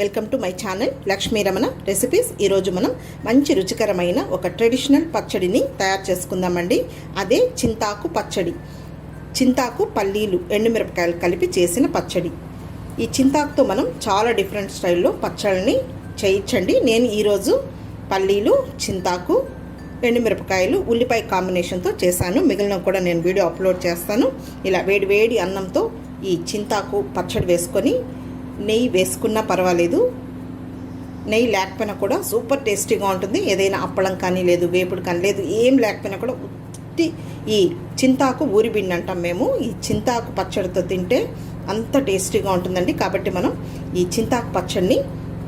Welcome to my channel Lakshmi Ramana recipes. ఈరోజు మనం మంచి రుచికరమైన ఒక ట్రెడిషనల్ పచ్చడిని తయారు చేసుకుందామండి. అదే చింతాకు పచ్చడి. చింతాకు, పల్లీలు, ఎండుమిరపకాయలు కలిపి చేసిన పచ్చడి. ఈ చింతాకుతో మనం చాలా డిఫరెంట్ స్టైల్లో పచ్చడిని చేయించండి. నేను ఈరోజు పల్లీలు, చింతాకు, ఎండుమిరపకాయలు, ఉల్లిపాయ కాంబినేషన్తో చేశాను. మిగిలిన కూడా నేను వీడియో అప్లోడ్ చేస్తాను. ఇలా వేడి వేడి అన్నంతో ఈ చింతాకు పచ్చడి వేసుకొని నెయ్యి వేసుకున్నా పర్వాలేదు, నెయ్యి లేకపోయినా కూడా సూపర్ టేస్టీగా ఉంటుంది. ఏదైనా అప్పడం కానీ లేదు, వేపుడు కానీ లేదు, ఏం లేకపోయినా కూడా ఉత్తి ఈ చింతాకు ఊరిబిండి అంటాం మేము. ఈ చింతాకు పచ్చడితో తింటే అంత టేస్టీగా ఉంటుందండి. కాబట్టి మనం ఈ చింతాకు పచ్చడిని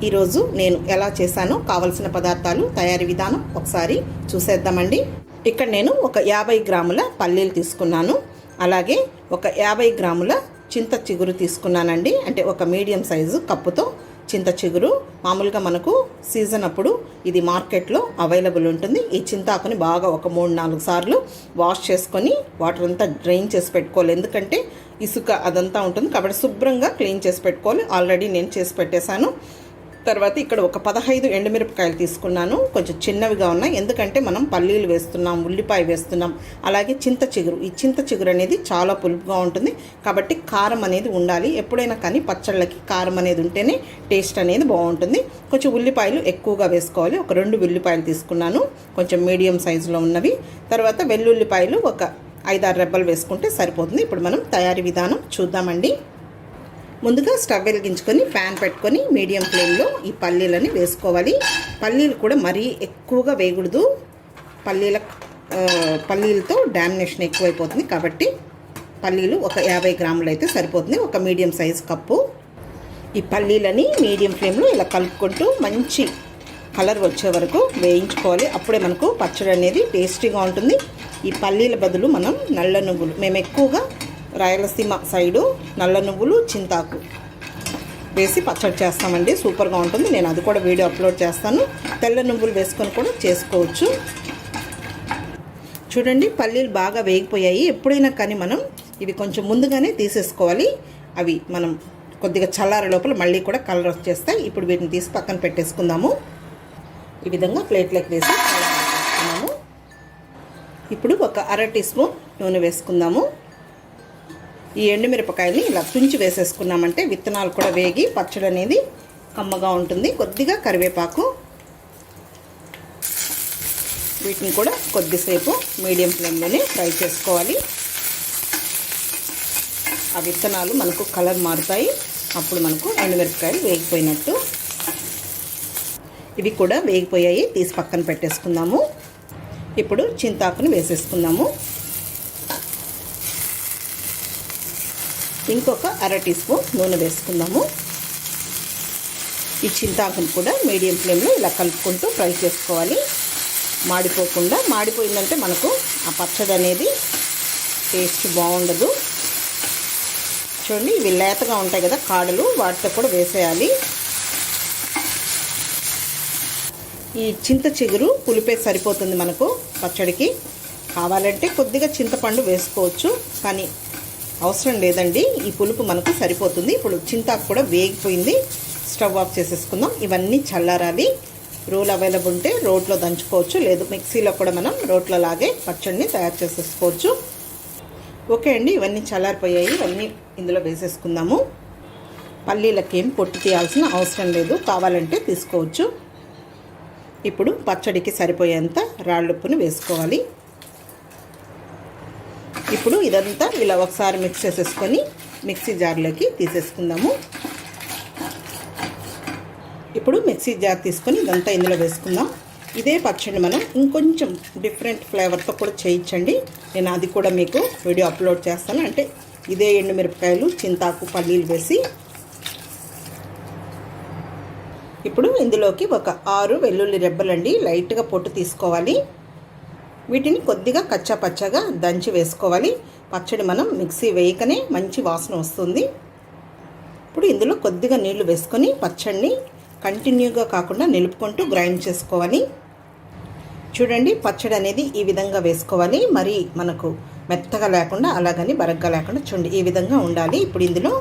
ఈరోజు నేను ఎలా చేశానో కావలసిన పదార్థాలు, తయారీ విధానం ఒకసారి చూసేద్దామండి. ఇక్కడ నేను ఒక 50 గ్రాముల పల్లీలు తీసుకున్నాను. అలాగే ఒక 50 గ్రాముల చింత చిగురు తీసుకున్నానండి. అంటే ఒక మీడియం సైజు కప్పుతో చింత చిగురు. మామూలుగా మనకు సీజన్ అప్పుడు ఇది మార్కెట్లో అవైలబుల్ ఉంటుంది. ఈ చింతాకుని బాగా ఒక 3-4 సార్లు వాష్ చేసుకొని వాటర్ అంతా డ్రైన్ చేసి పెట్టుకోవాలి. ఎందుకంటే ఇసుక అదంతా ఉంటుంది కాబట్టి శుభ్రంగా క్లీన్ చేసి పెట్టుకోవాలి. ఆల్రెడీ నేను చేసి పెట్టేశాను. తర్వాత ఇక్కడ ఒక 15 ఎండుమిరపకాయలు తీసుకున్నాను. కొంచెం చిన్నవిగా ఉన్నాయి, ఎందుకంటే మనం పల్లీలు వేస్తున్నాం, ఉల్లిపాయ వేస్తున్నాం, అలాగే చింత చిగురు. ఈ చింత చిగురు అనేది చాలా పులుపుగా ఉంటుంది కాబట్టి కారం అనేది ఉండాలి. ఎప్పుడైనా కానీ పచ్చళ్ళకి కారం అనేది ఉంటేనే టేస్ట్ అనేది బాగుంటుంది. కొంచెం ఉల్లిపాయలు ఎక్కువగా వేసుకోవాలి. ఒక 2 ఉల్లిపాయలు తీసుకున్నాను, కొంచెం మీడియం సైజులో ఉన్నవి. తర్వాత వెల్లుల్లిపాయలు ఒక 5-6 రెబ్బలు వేసుకుంటే సరిపోతుంది. ఇప్పుడు మనం తయారీ విధానం చూద్దామండి. ముందుగా స్టవ్ వెలిగించుకొని ఫ్యాన్ పెట్టుకొని మీడియం ఫ్లేమ్లో ఈ పల్లీలని వేసుకోవాలి. పల్లీలు కూడా మరీ ఎక్కువగా వేయకూడదు. పల్లీలతో డామినేషన్ ఎక్కువైపోతుంది కాబట్టి పల్లీలు ఒక 50 గ్రాములు అయితే సరిపోతుంది. ఒక మీడియం సైజ్ కప్పు. ఈ పల్లీలని మీడియం ఫ్లేమ్లో ఇలా కలుపుకుంటూ మంచి కలర్ వచ్చే వరకు వేయించుకోవాలి. అప్పుడే మనకు పచ్చడి అనేది టేస్టీగా ఉంటుంది. ఈ పల్లీల బదులు మనం నల్ల నువ్వులు, మేము ఎక్కువగా రాయలసీమ సైడు నల్ల నువ్వులు, చింతాకు వేసి పచ్చడి చేస్తామండి. సూపర్గా ఉంటుంది. నేను అది కూడా వీడియో అప్లోడ్ చేస్తాను. తెల్ల నువ్వులు వేసుకొని కూడా చేసుకోవచ్చు. చూడండి, పల్లీలు బాగా వేగిపోయాయి. ఎప్పుడైనా కానీ మనం ఇవి కొంచెం ముందుగానే తీసేసుకోవాలి. అవి మనం కొద్దిగా చల్లారే లోపల మళ్ళీ కూడా కలర్ వచ్చేస్తాయి. ఇప్పుడు వీటిని తీసి పక్కన పెట్టేసుకుందాము. ఈ విధంగా ప్లేట్లోకి వేసి వేసుకున్నాము. ఇప్పుడు ఒక 1/2 టీ స్పూన్ నూనె వేసుకుందాము. ఈ ఎండుమిరపకాయని ఇలా తుంచి వేసేసుకున్నామంటే విత్తనాలు కూడా వేగి పచ్చడి అనేది కమ్మగా ఉంటుంది. కొద్దిగా కరివేపాకు, వీటిని కూడా కొద్దిసేపు మీడియం ఫ్లేమ్లోనే ఫ్రై చేసుకోవాలి. ఆ విత్తనాలు మనకు కలర్ మారుతాయి, అప్పుడు మనకు ఎండుమిరపకాయలు వేగిపోయినట్టు. ఇవి కూడా వేగిపోయాయి, తీసి పక్కన పెట్టేసుకుందాము. ఇప్పుడు చింతాకుని వేసేసుకుందాము. ఇంకొక 1/2 టీ స్పూన్ నూనె వేసుకుందాము. ఈ చింతాకుని కూడా మీడియం ఫ్లేమ్లో ఇలా కలుపుకుంటూ ఫ్రై చేసుకోవాలి, మాడిపోకుండా. మాడిపోయిందంటే మనకు ఆ పచ్చడి అనేది టేస్ట్ బాగుండదు. చూడండి, ఇవి లేతగా ఉంటాయి కదా కాడలు, వాటితో కూడా వేసేయాలి. ఈ చింత చిగురు పులిపే సరిపోతుంది మనకు పచ్చడికి. కావాలంటే కొద్దిగా చింతపండు వేసుకోవచ్చు, కానీ అవసరం లేదండి. ఈ పులుపు మనకు సరిపోతుంది. ఇప్పుడు చింతాకు కూడా వేగిపోయింది. స్టవ్ ఆఫ్ చేసేసుకుందాం. ఇవన్నీ చల్లారాలి. రోల్ అవైలబుల్ ఉంటే రోట్లో దంచుకోవచ్చు, లేదు మిక్సీలో కూడా మనం రోట్లో లాగే పచ్చడిని తయారు చేసేసుకోవచ్చు. ఓకే అండి, ఇవన్నీ చల్లారిపోయాయి. ఇవన్నీ ఇందులో వేసేసుకుందాము. పల్లీలకి ఏం పొట్టు తీయాల్సిన అవసరం లేదు, కావాలంటే తీసుకోవచ్చు. ఇప్పుడు పచ్చడికి సరిపోయేంత రాళ్ళుప్పుని వేసుకోవాలి. ఇప్పుడు ఇదంతా ఇలా ఒకసారి మిక్స్ చేసేసుకొని మిక్సీ జార్లోకి తీసేసుకుందాము. ఇప్పుడు మిక్సీ జార్ తీసుకొని ఇదంతా ఇందులో వేసుకుందాం. ఇదే పచ్చడి మనం ఇంకొంచెం డిఫరెంట్ ఫ్లేవర్తో కూడా చేయించండి. నేను అది కూడా మీకు వీడియో అప్లోడ్ చేస్తాను. అంటే ఇదే ఎండుమిరపకాయలు, చింతాకు, పల్లీలు వేసి. ఇప్పుడు ఇందులోకి ఒక 6 వెల్లుల్లి రెబ్బలండి, లైట్గా పొట్టు తీసుకోవాలి. వీటిని కొద్దిగా కచ్చా పచ్చగా దంచి వేసుకోవాలి. పచ్చడి మనం మిక్సీ వేయకనే మంచి వాసన వస్తుంది. ఇప్పుడు ఇందులో కొద్దిగా నీళ్లు వేసుకొని పచ్చడిని కంటిన్యూగా కాకుండా నిలుపుకుంటూ గ్రైండ్ చేసుకోవాలి. చూడండి, పచ్చడి అనేది ఈ విధంగా వేసుకోవాలి. మరి మనకు మెత్తగా లేకుండా అలాగని బరగ్గా లేకుండా చూడండి ఈ విధంగా ఉండాలి. ఇప్పుడు ఇందులో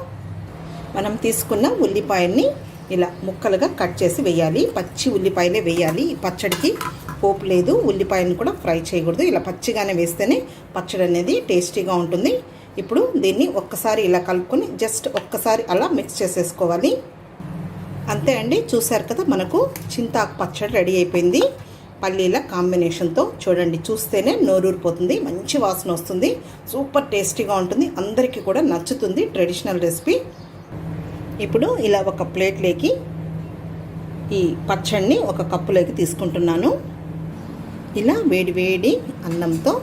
మనం తీసుకున్న ఉల్లిపాయల్ని ఇలా ముక్కలుగా కట్ చేసి వేయాలి. పచ్చి ఉల్లిపాయలే వేయాలి. ఈ పచ్చడికి పోపు లేదు, ఉల్లిపాయను కూడా ఫ్రై చేయకూడదు. ఇలా పచ్చిగానే వేస్తేనే పచ్చడి అనేది టేస్టీగా ఉంటుంది. ఇప్పుడు దీన్ని ఒక్కసారి ఇలా కలుపుకొని జస్ట్ ఒక్కసారి అలా మిక్స్ చేసేసుకోవాలి. అంతే అండి. చూసారు కదా, మనకు చింతాకు పచ్చడి రెడీ అయిపోయింది. పల్లీల కాంబినేషన్తో చూడండి, చూస్తేనే నోరూరిపోతుంది. మంచి వాసన వస్తుంది. సూపర్ టేస్టీగా ఉంటుంది. అందరికీ కూడా నచ్చుతుంది. Traditional recipe. ఇప్పుడు ఇలా ఒక ప్లేట్లోకి ఈ పచ్చడిని ఒక కప్పులోకి తీసుకుంటున్నాను. ఇలా వేడి వేడి అన్నంతో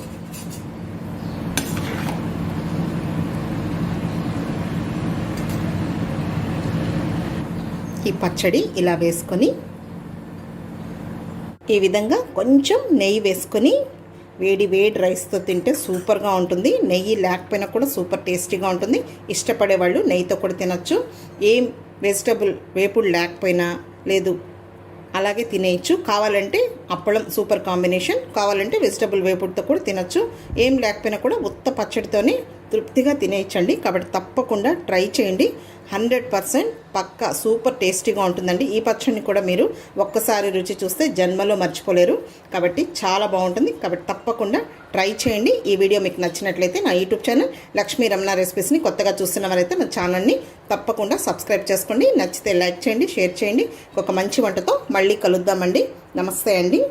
ఈ పచ్చడి ఇలా వేసుకొని ఈ విధంగా కొంచెం నెయ్యి వేసుకొని వేడి వేడి రైస్తో తింటే సూపర్గా ఉంటుంది. నెయ్యి లేకపోయినా కూడా సూపర్ టేస్టీగా ఉంటుంది. ఇష్టపడే వాళ్ళు నెయ్యితో కూడా తినచ్చు. ఏం వెజిటబుల్ వేపుడు లేకపోయినా లేదు అలాగే తినేయచ్చు. కావాలంటే అప్పడం సూపర్ కాంబినేషన్, కావాలంటే వెజిటబుల్ వేపుడుతో కూడా తినచ్చు. ఏం లేకపోయినా కూడా ఉత్త పచ్చడితోనే తృప్తిగా తినేయచ్చండి. కాబట్టి తప్పకుండా ట్రై చేయండి. 100% పక్కా సూపర్ టేస్టీగా ఉంటుందండి. ఈ పచ్చడిని కూడా మీరు ఒక్కసారి రుచి చూస్తే జన్మలో మర్చిపోలేరు. కాబట్టి చాలా బాగుంటుంది. కాబట్టి తప్పకుండా ట్రై చేయండి. ఈ వీడియో మీకు నచ్చినట్లయితే నా యూట్యూబ్ ఛానల్ లక్ష్మీ రమణ రెసిపీస్ని కొత్తగా చూస్తున్న వారైతే నా ఛానల్ని తప్పకుండా సబ్స్క్రైబ్ చేసుకోండి. నచ్చితే లైక్ చేయండి, షేర్ చేయండి. ఒక మంచి వంటతో మళ్ళీ కలుద్దామండి. నమస్తే అండి.